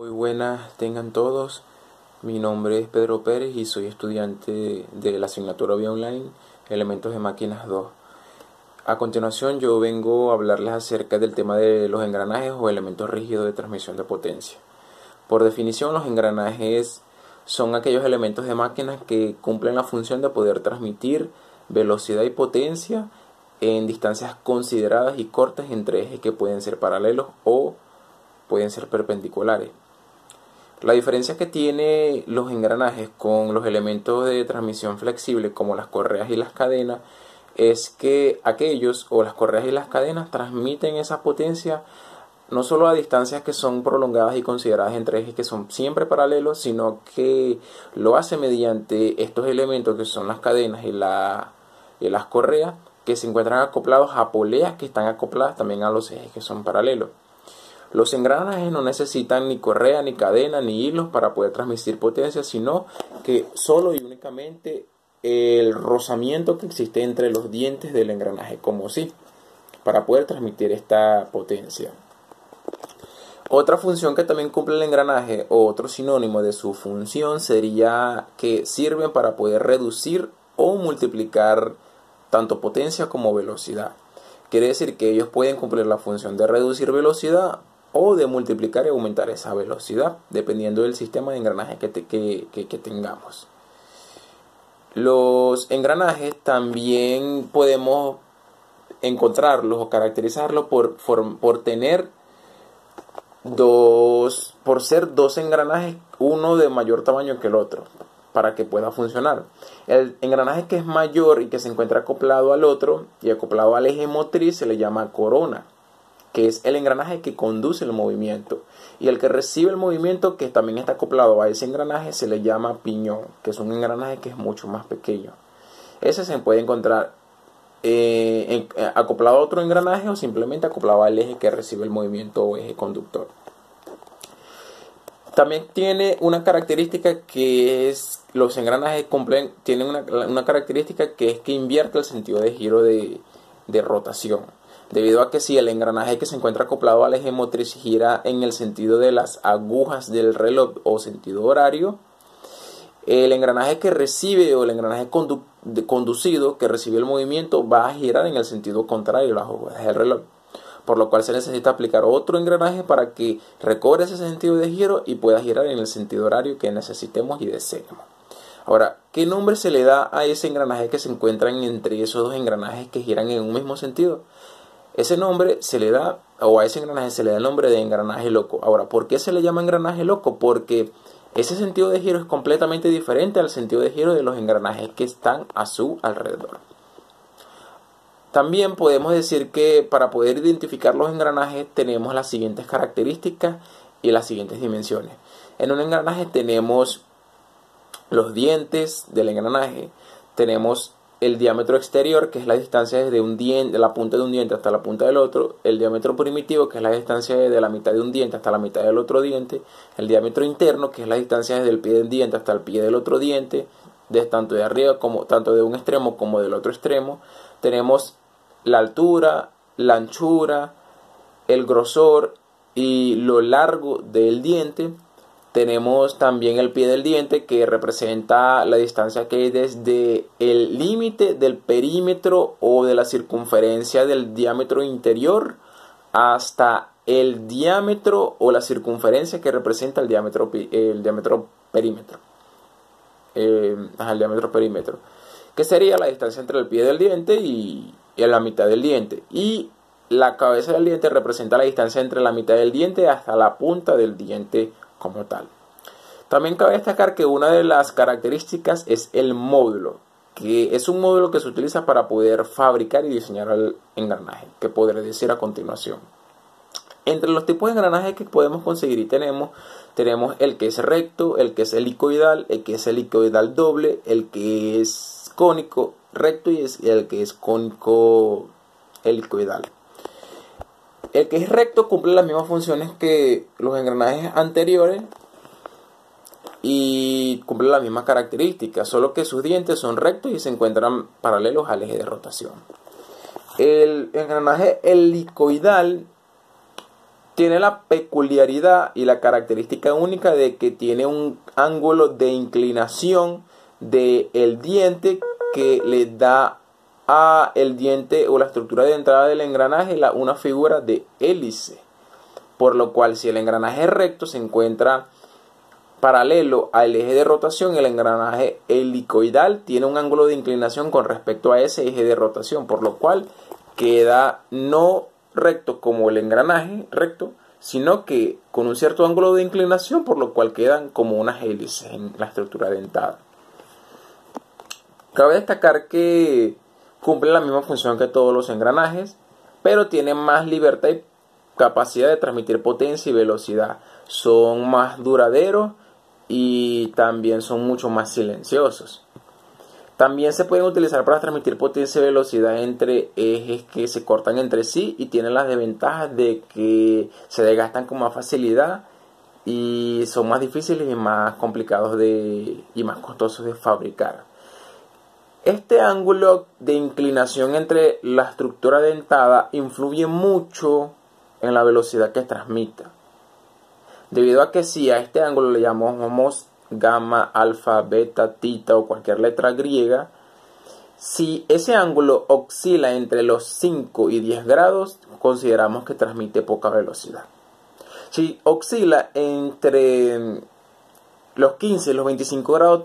Muy buenas tengan todos, mi nombre es Pedro Pérez y soy estudiante de la asignatura Vía Online Elementos de Máquinas 2. A continuación yo vengo a hablarles acerca del tema de los engranajes o elementos rígidos de transmisión de potencia. Por definición, los engranajes son aquellos elementos de máquinas que cumplen la función de poder transmitir velocidad y potencia en distancias consideradas y cortas entre ejes que pueden ser paralelos o pueden ser perpendiculares. La diferencia que tiene los engranajes con los elementos de transmisión flexible como las correas y las cadenas es que aquellos o las correas y las cadenas transmiten esa potencia no solo a distancias que son prolongadas y consideradas entre ejes que son siempre paralelos, sino que lo hace mediante estos elementos que son las cadenas y las correas que se encuentran acoplados a poleas que están acopladas también a los ejes que son paralelos. Los engranajes no necesitan ni correa, ni cadena, ni hilos para poder transmitir potencia, sino que solo y únicamente el rozamiento que existe entre los dientes del engranaje, como si, para poder transmitir esta potencia. Otra función que también cumple el engranaje, o otro sinónimo de su función, sería que sirven para poder reducir o multiplicar tanto potencia como velocidad. Quiere decir que ellos pueden cumplir la función de reducir velocidad o de multiplicar y aumentar esa velocidad, dependiendo del sistema de engranaje que tengamos. Los engranajes también podemos encontrarlos o caracterizarlos por tener por ser dos engranajes, uno de mayor tamaño que el otro, para que pueda funcionar. El engranaje que es mayor y que se encuentra acoplado al otro y acoplado al eje motriz se le llama corona, que es el engranaje que conduce el movimiento, y el que recibe el movimiento, que también está acoplado a ese engranaje, se le llama piñón, que es un engranaje que es mucho más pequeño. Ese se puede encontrar acoplado a otro engranaje o simplemente acoplado al eje que recibe el movimiento o eje conductor. También tiene una característica que es, los engranajes tienen una característica que es que invierte el sentido de giro de rotación. Debido a que si el engranaje que se encuentra acoplado al eje motriz gira en el sentido de las agujas del reloj o sentido horario, el engranaje que recibe o el engranaje conducido que recibe el movimiento va a girar en el sentido contrario a las agujas del reloj. Por lo cual se necesita aplicar otro engranaje para que recobre ese sentido de giro y pueda girar en el sentido horario que necesitemos y deseemos. Ahora, ¿qué nombre se le da a ese engranaje que se encuentran entre esos dos engranajes que giran en un mismo sentido? Ese nombre se le da, o a ese engranaje se le da el nombre de engranaje loco. Ahora, ¿por qué se le llama engranaje loco? Porque ese sentido de giro es completamente diferente al sentido de giro de los engranajes que están a su alrededor. También podemos decir que para poder identificar los engranajes tenemos las siguientes características y las siguientes dimensiones. En un engranaje tenemos los dientes del engranaje, tenemos el diámetro exterior, que es la distancia desde de la punta de un diente hasta la punta del otro, el diámetro primitivo, que es la distancia desde la mitad de un diente hasta la mitad del otro diente, el diámetro interno, que es la distancia desde el pie del diente hasta el pie del otro diente, tanto de arriba tanto de un extremo como del otro extremo. Tenemos la altura, la anchura, el grosor y lo largo del diente. Tenemos también el pie del diente, que representa la distancia que hay desde el límite del perímetro o de la circunferencia del diámetro interior hasta el diámetro o la circunferencia que representa el diámetro perímetro. El diámetro perímetro, que sería la distancia entre el pie del diente y la mitad del diente. Y la cabeza del diente representa la distancia entre la mitad del diente hasta la punta del diente como tal. También cabe destacar que una de las características es el módulo, que es un módulo que se utiliza para poder fabricar y diseñar el engranaje, que podré decir a continuación. Entre los tipos de engranajes que podemos conseguir y tenemos el que es recto, el que es helicoidal, el que es helicoidal doble, el que es cónico recto y el que es cónico helicoidal. El que es recto cumple las mismas funciones que los engranajes anteriores y cumple las mismas características, solo que sus dientes son rectos y se encuentran paralelos al eje de rotación. El engranaje helicoidal tiene la peculiaridad y la característica única de que tiene un ángulo de inclinación del diente que le da a el diente o la estructura de entrada del engranaje una figura de hélice, por lo cual si el engranaje es recto se encuentra paralelo al eje de rotación, el engranaje helicoidal tiene un ángulo de inclinación con respecto a ese eje de rotación, por lo cual queda no recto como el engranaje recto, sino que con un cierto ángulo de inclinación, por lo cual quedan como unas hélices en la estructura dentada. Cabe destacar que cumple la misma función que todos los engranajes, pero tiene más libertad y capacidad de transmitir potencia y velocidad. Son más duraderos y también son mucho más silenciosos. También se pueden utilizar para transmitir potencia y velocidad entre ejes que se cortan entre sí y tienen las desventajas de que se desgastan con más facilidad y son más difíciles y más complicados y más costosos de fabricar. Este ángulo de inclinación entre la estructura dentada influye mucho en la velocidad que transmita, debido a que si a este ángulo le llamamos gamma, alfa, beta, tita o cualquier letra griega, si ese ángulo oscila entre los 5 y 10 grados, consideramos que transmite poca velocidad. Si oscila entre los 15 y los 25 grados,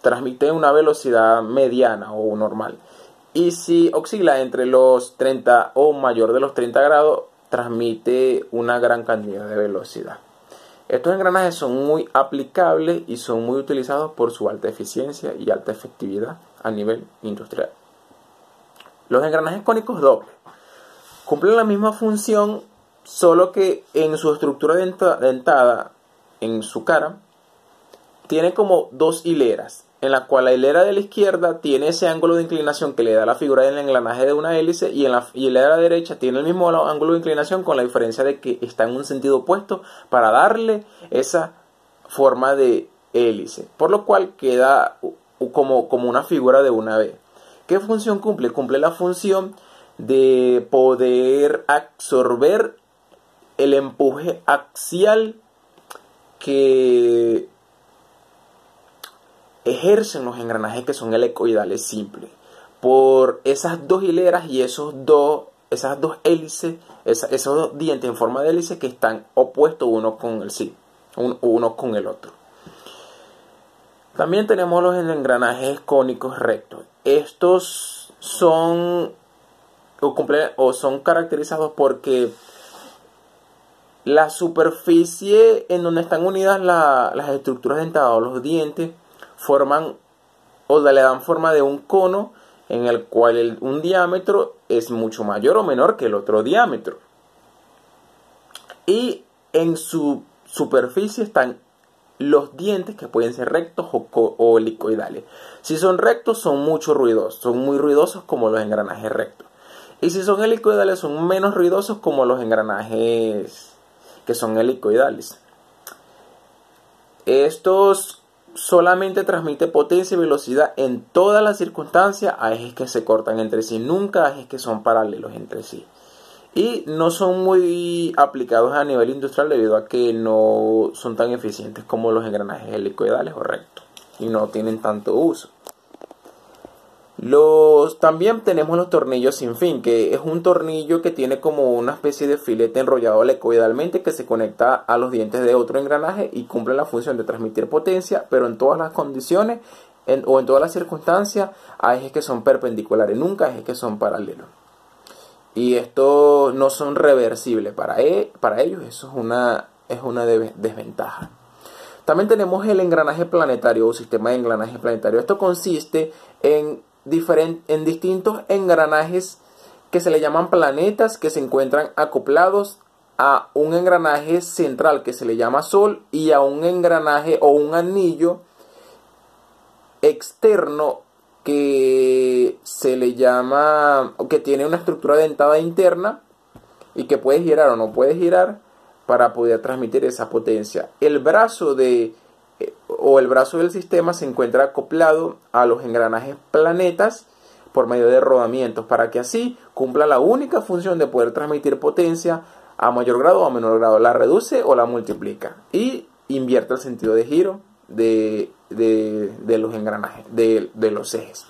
transmite una velocidad mediana o normal. Y si oscila entre los 30 o mayor de los 30 grados, transmite una gran cantidad de velocidad. Estos engranajes son muy aplicables y son muy utilizados por su alta eficiencia y alta efectividad a nivel industrial. Los engranajes cónicos dobles cumplen la misma función, solo que en su estructura dentada, en su cara, tiene como dos hileras, en la cual la hilera de la izquierda tiene ese ángulo de inclinación que le da la figura del engranaje de una hélice, y en la hilera de la derecha tiene el mismo ángulo de inclinación, con la diferencia de que está en un sentido opuesto para darle esa forma de hélice, por lo cual queda como una figura de una V. ¿Qué función cumple? Cumple la función de poder absorber el empuje axial que ejercen los engranajes que son helicoidales simples, por esas dos hileras y esas dos hélices, esos dos dientes en forma de hélice que están opuestos uno con el otro. También tenemos los engranajes cónicos rectos. Estos son caracterizados porque la superficie en donde están unidas las estructuras dentadas o los dientes forman o le dan forma de un cono en el cual un diámetro es mucho mayor o menor que el otro diámetro, y en su superficie están los dientes, que pueden ser rectos o helicoidales. Si son rectos son muy ruidosos como los engranajes rectos, y si son helicoidales son menos ruidosos como los engranajes que son helicoidales. Estos solamente transmite potencia y velocidad en todas las circunstancias a ejes que se cortan entre sí, nunca a ejes que son paralelos entre sí. Y no son muy aplicados a nivel industrial debido a que no son tan eficientes como los engranajes helicoidales o rectos y no tienen tanto uso. También tenemos los tornillos sin fin, que es un tornillo que tiene como una especie de filete enrollado helicoidalmente que se conecta a los dientes de otro engranaje y cumple la función de transmitir potencia, pero en todas las condiciones o en todas las circunstancias a ejes que son perpendiculares, nunca a ejes que son paralelos. Y estos no son reversibles para ellos, eso es una desventaja. También tenemos el engranaje planetario o sistema de engranaje planetario. Esto consiste en distintos engranajes que se le llaman planetas, que se encuentran acoplados a un engranaje central que se le llama Sol y a un engranaje o un anillo externo que se le llama, que tiene una estructura dentada interna y que puede girar o no puede girar para poder transmitir esa potencia. El brazo del sistema se encuentra acoplado a los engranajes planetas por medio de rodamientos, para que así cumpla la única función de poder transmitir potencia a mayor grado o a menor grado. La reduce o la multiplica y invierte el sentido de giro de los engranajes, de los ejes.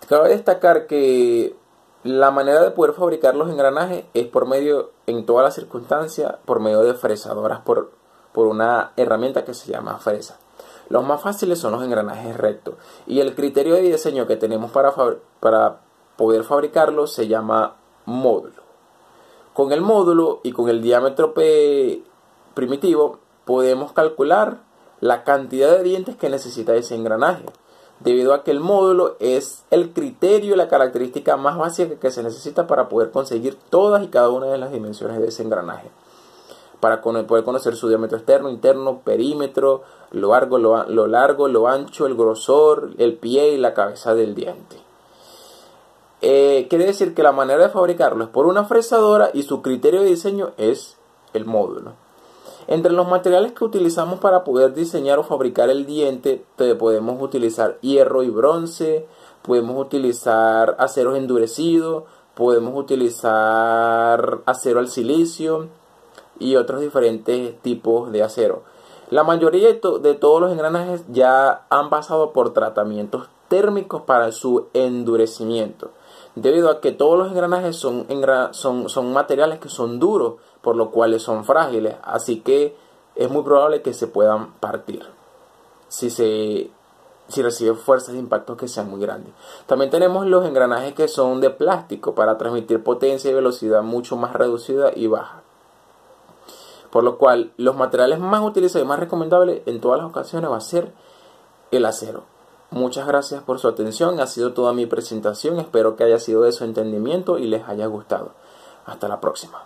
Cabe destacar que la manera de poder fabricar los engranajes es por medio, en todas las circunstancias, por medio de fresadoras por una herramienta que se llama fresa. Los más fáciles son los engranajes rectos y el criterio de diseño que tenemos para poder fabricarlos se llama módulo. Con el módulo y con el diámetro P primitivo podemos calcular la cantidad de dientes que necesita ese engranaje, debido a que el módulo es el criterio y la característica más básica que se necesita para poder conseguir todas y cada una de las dimensiones de ese engranaje, para poder conocer su diámetro externo, interno, perímetro, lo largo, lo ancho, el grosor, el pie y la cabeza del diente. Quiere decir que la manera de fabricarlo es por una fresadora y su criterio de diseño es el módulo. Entre los materiales que utilizamos para poder diseñar o fabricar el diente, podemos utilizar hierro y bronce, podemos utilizar aceros endurecidos, podemos utilizar acero al silicio y otros diferentes tipos de acero. La mayoría de todos los engranajes ya han pasado por tratamientos térmicos para su endurecimiento, debido a que todos los engranajes son materiales que son duros, por lo cual son frágiles, así que es muy probable que se puedan partir si recibe fuerzas de impacto que sean muy grandes. También tenemos los engranajes que son de plástico para transmitir potencia y velocidad mucho más reducida y baja, por lo cual los materiales más utilizados y más recomendables en todas las ocasiones va a ser el acero. Muchas gracias por su atención, ha sido toda mi presentación, espero que haya sido de su entendimiento y les haya gustado. Hasta la próxima.